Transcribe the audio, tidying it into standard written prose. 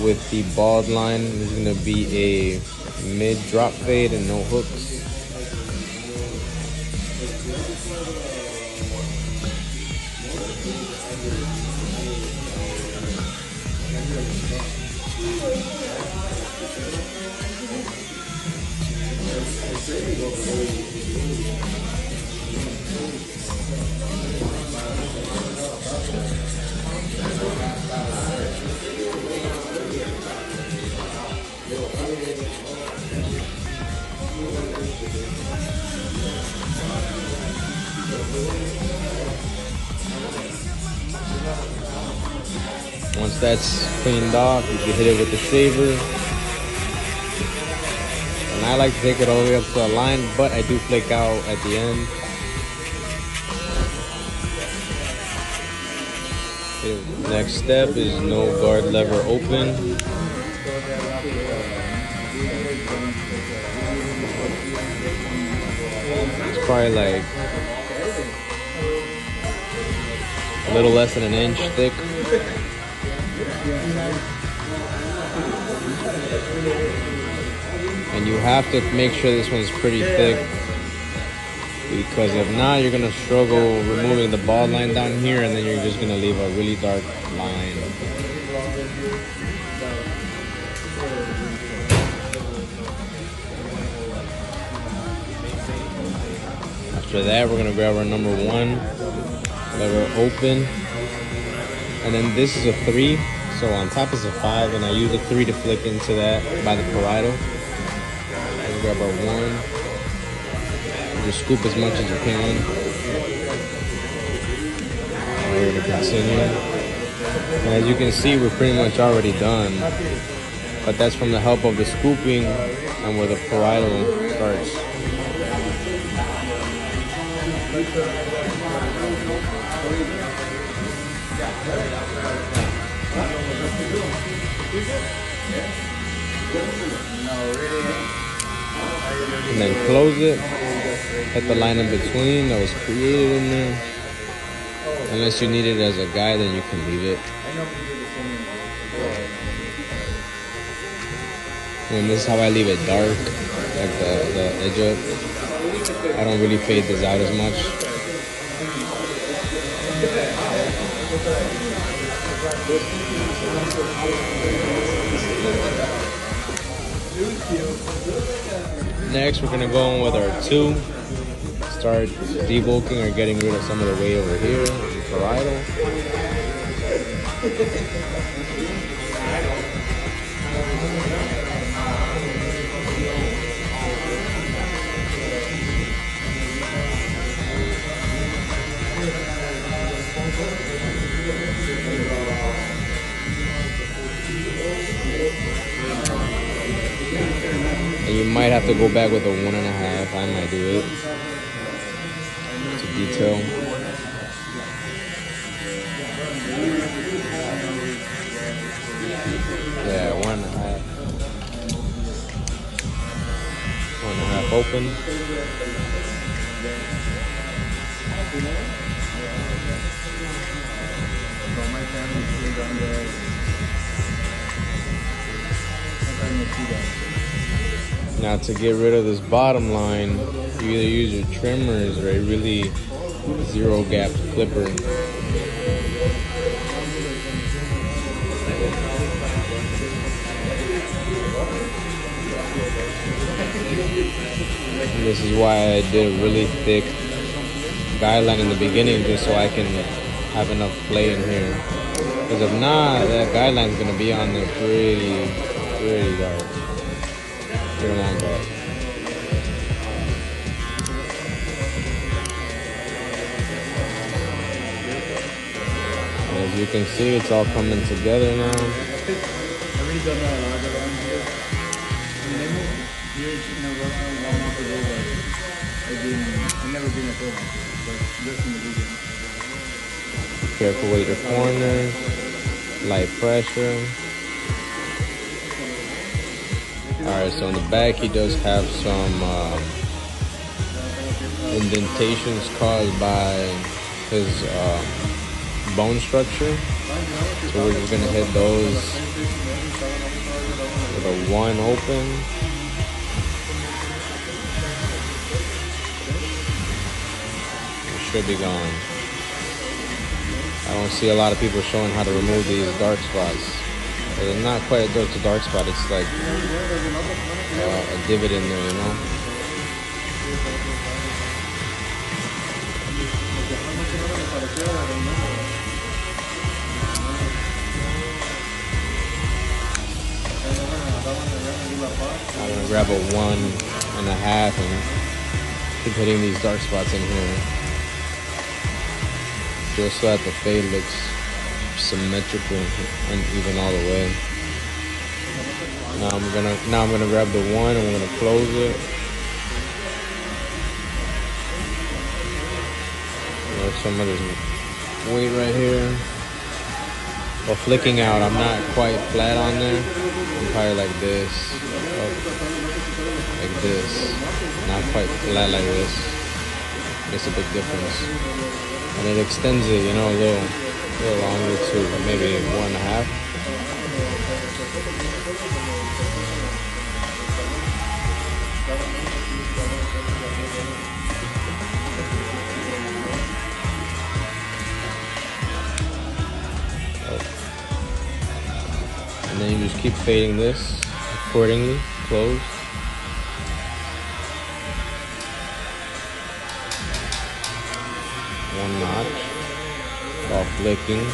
with the bald line. This is gonna be a mid drop fade and no hooks. Once that's cleaned off, you can hit it with the shaver. And I like to take it all the way up to the line, but I do flake out at the end. Next step is no guard lever open. It's probably like a little less than an inch thick. And you have to make sure this one's pretty thick, because if not, you're gonna struggle removing the bald line down here, and then you're just gonna leave a really dark line. After that, we're gonna grab our number 1 lever open, and then this is a 3, so on top is a 5, and I use a 3 to flick into that by the parietal. And grab our 1. Just scoop as much as you can. And we're gonna continue. And as you can see, we're pretty much already done, but that's from the help of the scooping and where the parietal starts. And then close it. Hit the line in between that was created in there. Unless you need it as a guide, then you can leave it. And this is how I leave it dark, like the edge up. I don't really fade this out as much. Next, we're gonna go in with our 2. Start debulking or getting rid of some of the weight over here, the parietal. And you might have to go back with a 1.5. I might do it to detail. Yeah, 1.5. 1.5 open. Now to get rid of this bottom line, you either use your trimmers or a really zero gap clipper. And this is why I did a really thick guideline in the beginning, just so I can have enough play in here. Because if not, that guideline is going to be on there pretty dark. Pretty long dark. And as you can see, it's all coming together now. I really don't know a lot around here. I mean, I moved here in Aurora 1 month ago, but I've never been at home, but just in the region. Careful with your corners, light pressure. Alright, so in the back he does have some indentations caused by his bone structure. So we're just gonna hit those The 1 open. It should be gone. I don't see a lot of people showing how to remove these dark spots. It's not quite a dark spot. It's like a divot in there, you know? I'm gonna grab a 1.5 and keep hitting these dark spots in here, just so that the fade looks symmetrical and even all the way. Now I'm gonna grab the 1 and we're gonna close it. There's some of this weight right here. Well, flicking out, I'm not quite flat on there. I'm probably like this, like this. Not quite flat like this. Makes a big difference. And it extends it, you know, a little longer too, but maybe 1.5. And then you just keep fading this accordingly, closed. One notch, all flicking.